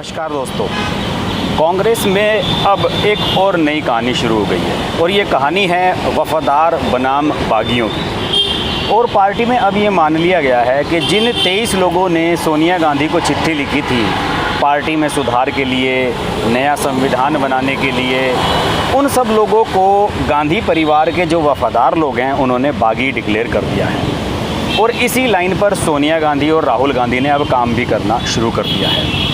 नमस्कार दोस्तों। कांग्रेस में अब एक और नई कहानी शुरू हो गई है और ये कहानी है वफादार बनाम बागियों की। और पार्टी में अब ये मान लिया गया है कि जिन 23 लोगों ने सोनिया गांधी को चिट्ठी लिखी थी पार्टी में सुधार के लिए, नया संविधान बनाने के लिए, उन सब लोगों को गांधी परिवार के जो वफादार लोग हैं उन्होंने बागी डिक्लेयर कर दिया है। और इसी लाइन पर सोनिया गांधी और राहुल गांधी ने अब काम भी करना शुरू कर दिया है।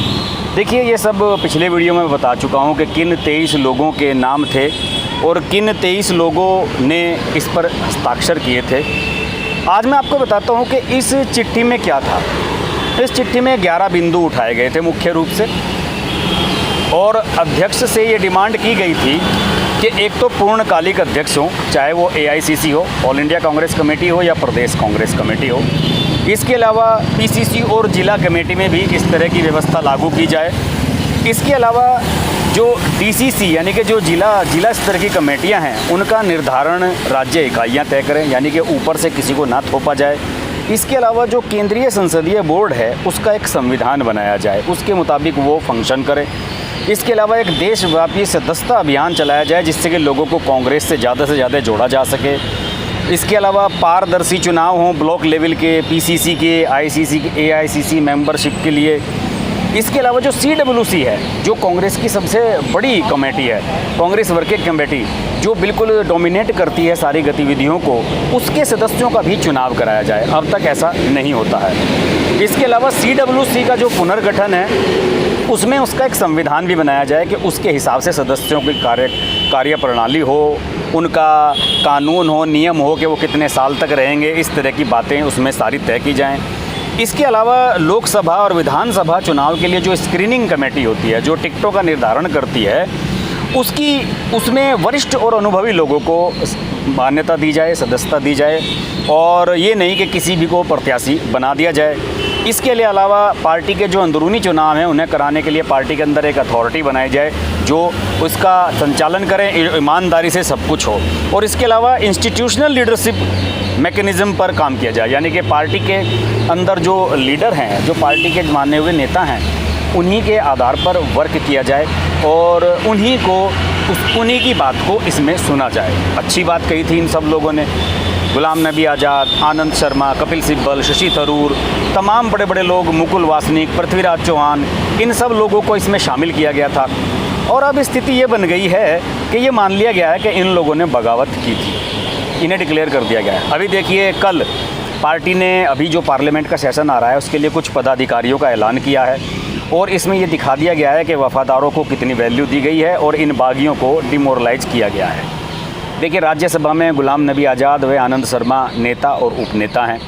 देखिए, ये सब पिछले वीडियो में बता चुका हूँ कि किन 23 लोगों के नाम थे और किन 23 लोगों ने इस पर हस्ताक्षर किए थे। आज मैं आपको बताता हूँ कि इस चिट्ठी में क्या था। इस चिट्ठी में 11 बिंदु उठाए गए थे मुख्य रूप से, और अध्यक्ष से ये डिमांड की गई थी कि एक तो पूर्णकालिक अध्यक्ष हो, चाहे वो AICC हो, ऑल इंडिया कांग्रेस कमेटी हो या प्रदेश कांग्रेस कमेटी हो। इसके अलावा PCC और जिला कमेटी में भी इस तरह की व्यवस्था लागू की जाए। इसके अलावा जो DCC यानी कि जो जिला स्तर की कमेटियां हैं उनका निर्धारण राज्य इकाइयां तय करें, यानी कि ऊपर से किसी को ना थोपा जाए। इसके अलावा जो केंद्रीय संसदीय बोर्ड है उसका एक संविधान बनाया जाए, उसके मुताबिक वो फंक्शन करे। इसके अलावा एक देशव्यापी सदस्यता अभियान चलाया जाए जिससे कि लोगों को कांग्रेस से ज़्यादा जोड़ा जा सके। इसके अलावा पारदर्शी चुनाव हों ब्लॉक लेवल के, PCC के, ICC के, AICC मेंबरशिप के लिए। इसके अलावा जो CWC है, जो कांग्रेस की सबसे बड़ी कमेटी है, कांग्रेस वर्किंग कमेटी, जो बिल्कुल डोमिनेट करती है सारी गतिविधियों को, उसके सदस्यों का भी चुनाव कराया जाए। अब तक ऐसा नहीं होता है। इसके अलावा CWC का जो पुनर्गठन है उसमें उसका एक संविधान भी बनाया जाए कि उसके हिसाब से सदस्यों की कार्य प्रणाली हो, उनका कानून हो, नियम हो कि वो कितने साल तक रहेंगे, इस तरह की बातें उसमें सारी तय की जाएं। इसके अलावा लोकसभा और विधानसभा चुनाव के लिए जो स्क्रीनिंग कमेटी होती है, जो टिकटों का निर्धारण करती है, उसमें वरिष्ठ और अनुभवी लोगों को मान्यता दी जाए, सदस्यता दी जाए, और ये नहीं कि किसी भी को प्रत्याशी बना दिया जाए। इसके अलावा पार्टी के जो अंदरूनी चुनाव हैं उन्हें कराने के लिए पार्टी के अंदर एक अथॉरिटी बनाई जाए जो उसका संचालन करे, ईमानदारी से सब कुछ हो। और इसके अलावा इंस्टीट्यूशनल लीडरशिप मैकेनिज़्म पर काम किया जाए, यानी कि पार्टी के अंदर जो लीडर हैं, जो पार्टी के माने हुए नेता हैं, उन्हीं के आधार पर वर्क किया जाए और उन्हीं की बात को इसमें सुना जाए। अच्छी बात कही थी इन सब लोगों ने, गुलाम नबी आज़ाद, आनंद शर्मा, कपिल सिब्बल, शशि थरूर, तमाम बड़े बड़े लोग, मुकुल वासनिक, पृथ्वीराज चौहान, इन सब लोगों को इसमें शामिल किया गया था। और अब स्थिति ये बन गई है कि ये मान लिया गया है कि इन लोगों ने बगावत की थी, इन्हें डिक्लेयर कर दिया गया है। अभी देखिए, कल पार्टी ने अभी जो पार्लियामेंट का सेशन आ रहा है उसके लिए कुछ पदाधिकारियों का ऐलान किया है और इसमें ये दिखा दिया गया है कि वफादारों को कितनी वैल्यू दी गई है और इन बागियों को डिमोरलाइज किया गया है। देखिए, राज्यसभा में गुलाम नबी आज़ाद व आनंद शर्मा नेता और उपनेता हैं,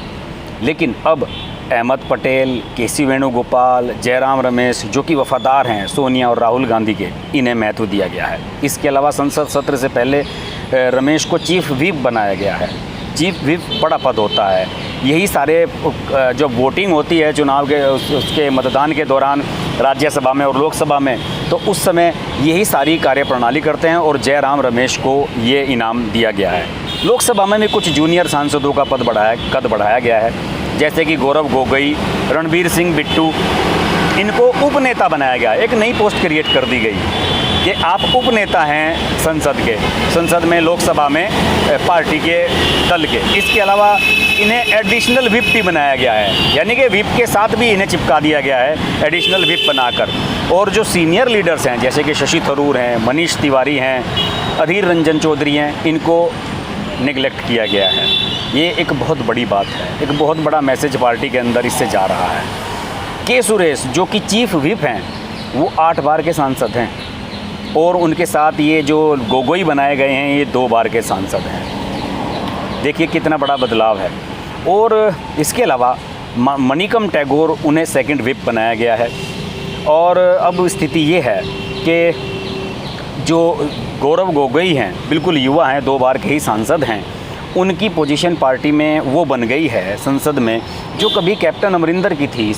लेकिन अब अहमद पटेल, KC वेणुगोपाल, जयराम रमेश, जो कि वफादार हैं सोनिया और राहुल गांधी के, इन्हें महत्व दिया गया है। इसके अलावा संसद सत्र से पहले रमेश को चीफ व्हिप बनाया गया है। चीफ व्हिप बड़ा पद होता है। यही सारे जो वोटिंग होती है चुनाव के उसके मतदान के दौरान राज्यसभा में और लोकसभा में, तो उस समय यही सारी कार्यप्रणाली करते हैं और जयराम रमेश को ये इनाम दिया गया है। लोकसभा में भी कुछ जूनियर सांसदों का कद बढ़ाया गया है, जैसे कि गौरव गोगोई, रणबीर सिंह बिट्टू, इनको उपनेता बनाया गया। एक नई पोस्ट क्रिएट कर दी गई कि आप उपनेता हैं संसद में, लोकसभा में पार्टी के दल के। इसके अलावा इन्हें एडिशनल व्हिप भी बनाया गया है, यानी कि व्हिप के साथ भी इन्हें चिपका दिया गया है एडिशनल व्हिप बनाकर। और जो सीनियर लीडर्स हैं जैसे कि शशि थरूर हैं, मनीष तिवारी हैं, अधीर रंजन चौधरी हैं, इनको निगलेक्ट किया गया है। ये एक बहुत बड़ी बात है, एक बहुत बड़ा मैसेज पार्टी के अंदर इससे जा रहा है। के सुरेश, जो कि चीफ व्हिप हैं, वो 8 बार के सांसद हैं और उनके साथ ये जो गोगोई बनाए गए हैं ये 2 बार के सांसद हैं। देखिए कितना बड़ा बदलाव है। और इसके अलावा मणिकम टैगोर, उन्हें सेकंड व्हिप बनाया गया है। और अब स्थिति ये है कि जो गौरव गोगोई हैं, बिल्कुल युवा हैं, 2 बार के ही सांसद हैं, उनकी पोजीशन पार्टी में वो बन गई है संसद में जो कभी कैप्टन अमरिंदर की थी।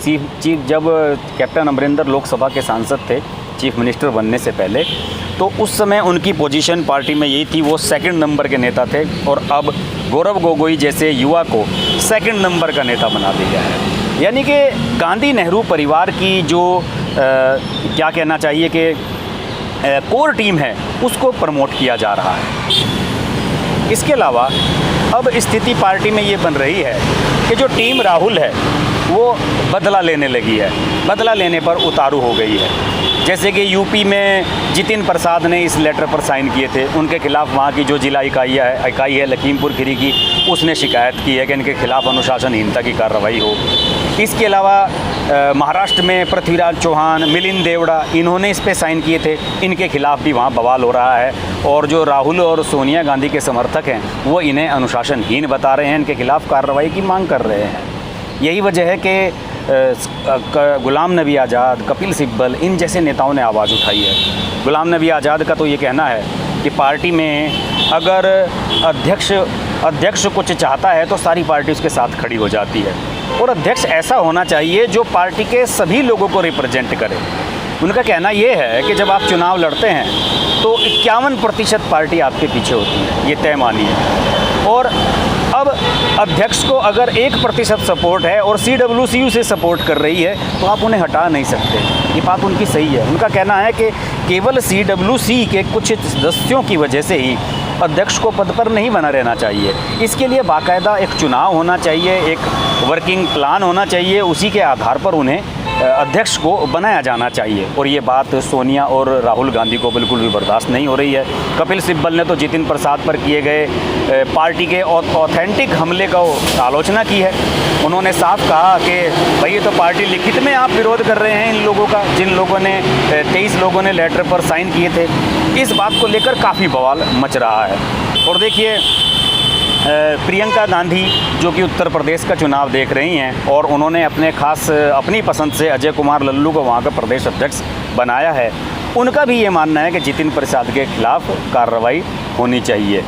जब कैप्टन अमरिंदर लोकसभा के सांसद थे चीफ मिनिस्टर बनने से पहले, तो उस समय उनकी पोजीशन पार्टी में यही थी, वो 2nd नंबर के नेता थे। और अब गौरव गोगोई जैसे युवा को 2nd नंबर का नेता बना दिया है। यानी कि गांधी नेहरू परिवार की जो क्या कहना चाहिए कि कोर टीम है उसको प्रमोट किया जा रहा है। इसके अलावा अब स्थिति पार्टी में ये बन रही है कि जो टीम राहुल है वो बदला लेने लगी है, बदला लेने पर उतारू हो गई है। जैसे कि यूपी में जितिन प्रसाद ने इस लेटर पर साइन किए थे, उनके खिलाफ वहाँ की जो जिला इकाई है लखीमपुर खीरी की, उसने शिकायत की है कि इनके खिलाफ अनुशासनहीनता की कार्रवाई हो। इसके अलावा महाराष्ट्र में पृथ्वीराज चौहान, मिलिंद देवड़ा, इन्होंने इस पे साइन किए थे, इनके खिलाफ भी वहाँ बवाल हो रहा है। और जो राहुल और सोनिया गांधी के समर्थक हैं वो इन्हें अनुशासनहीन बता रहे हैं, इनके खिलाफ कार्रवाई की मांग कर रहे हैं। यही वजह है कि गुलाम नबी आज़ाद, कपिल सिब्बल, इन जैसे नेताओं ने आवाज़ उठाई है। गुलाम नबी आज़ाद का तो ये कहना है कि पार्टी में अगर अध्यक्ष कुछ चाहता है तो सारी पार्टी उसके साथ खड़ी हो जाती है, और अध्यक्ष ऐसा होना चाहिए जो पार्टी के सभी लोगों को रिप्रेजेंट करे। उनका कहना ये है कि जब आप चुनाव लड़ते हैं तो 51% पार्टी आपके पीछे होती है, ये तय मानिए। और अब अध्यक्ष को अगर 1% सपोर्ट है और CWCU से सपोर्ट कर रही है तो आप उन्हें हटा नहीं सकते। ये बात उनकी सही है। उनका कहना है कि केवल CWC के कुछ सदस्यों की वजह से ही अध्यक्ष को पद पर नहीं बना रहना चाहिए। इसके लिए बाकायदा एक चुनाव होना चाहिए, एक वर्किंग प्लान होना चाहिए, उसी के आधार पर उन्हें अध्यक्ष को बनाया जाना चाहिए। और ये बात सोनिया और राहुल गांधी को बिल्कुल भी बर्दाश्त नहीं हो रही है। कपिल सिब्बल ने तो जितिन प्रसाद पर किए गए पार्टी के ऑथेंटिक हमले का आलोचना की है। उन्होंने साफ कहा कि भाई ये तो पार्टी लिखित में आप विरोध कर रहे हैं इन लोगों का, जिन लोगों ने 23 लोगों ने लेटर पर साइन किए थे। इस बात को लेकर काफ़ी बवाल मच रहा है। और देखिए प्रियंका गांधी जो कि उत्तर प्रदेश का चुनाव देख रही हैं और उन्होंने अपनी पसंद से अजय कुमार लल्लू को वहाँ का प्रदेश अध्यक्ष बनाया है, उनका भी ये मानना है कि जितिन प्रसाद के खिलाफ कार्रवाई होनी चाहिए।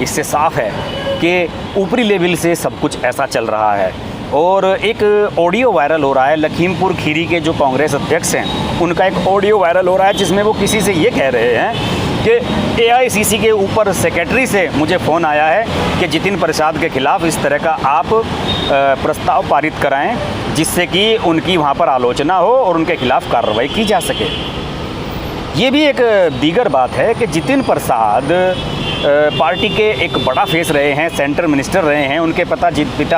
इससे साफ है कि ऊपरी लेवल से सब कुछ ऐसा चल रहा है। और एक ऑडियो वायरल हो रहा है, लखीमपुर खीरी के जो कांग्रेस अध्यक्ष हैं उनका एक ऑडियो वायरल हो रहा है जिसमें वो किसी से ये कह रहे हैं कि AICC के ऊपर सेक्रेटरी से मुझे फ़ोन आया है कि जितिन प्रसाद के खिलाफ इस तरह का आप प्रस्ताव पारित कराएं जिससे कि उनकी वहाँ पर आलोचना हो और उनके खिलाफ कार्रवाई की जा सके। ये भी एक दीगर बात है कि जितिन प्रसाद पार्टी के एक बड़ा फेस रहे हैं, सेंटर मिनिस्टर रहे हैं। उनके पिता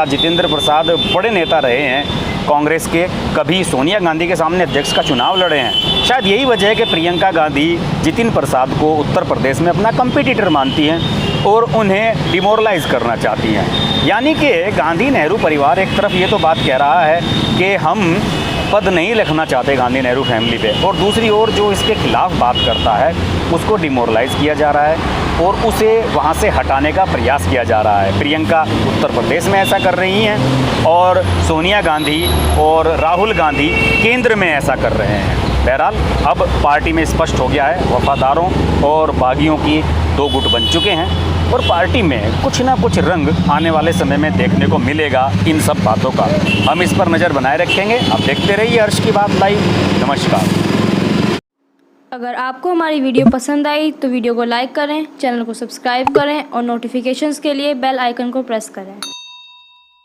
जितेंद्र प्रसाद बड़े नेता रहे हैं कांग्रेस के, कभी सोनिया गांधी के सामने अध्यक्ष का चुनाव लड़े हैं। शायद यही वजह है कि प्रियंका गांधी जितिन प्रसाद को उत्तर प्रदेश में अपना कंपटीटर मानती हैं और उन्हें डिमोरलाइज करना चाहती हैं। यानी कि गांधी नेहरू परिवार एक तरफ ये तो बात कह रहा है कि हम पद नहीं लिखना चाहते गांधी नेहरू फैमिली पे, और दूसरी ओर जो इसके खिलाफ बात करता है उसको डिमोरलाइज किया जा रहा है और उसे वहाँ से हटाने का प्रयास किया जा रहा है। प्रियंका उत्तर प्रदेश में ऐसा कर रही हैं और सोनिया गांधी और राहुल गांधी केंद्र में ऐसा कर रहे हैं। बहरहाल अब पार्टी में स्पष्ट हो गया है, वफादारों और बागियों की दो गुट बन चुके हैं और पार्टी में कुछ ना कुछ रंग आने वाले समय में देखने को मिलेगा इन सब बातों का। हम इस पर नज़र बनाए रखेंगे। आप देखते रहिए अर्श की बात लाइव। नमस्कार। अगर आपको हमारी वीडियो पसंद आई तो वीडियो को लाइक करें, चैनल को सब्सक्राइब करें और नोटिफिकेशंस के लिए बेल आइकन को प्रेस करें।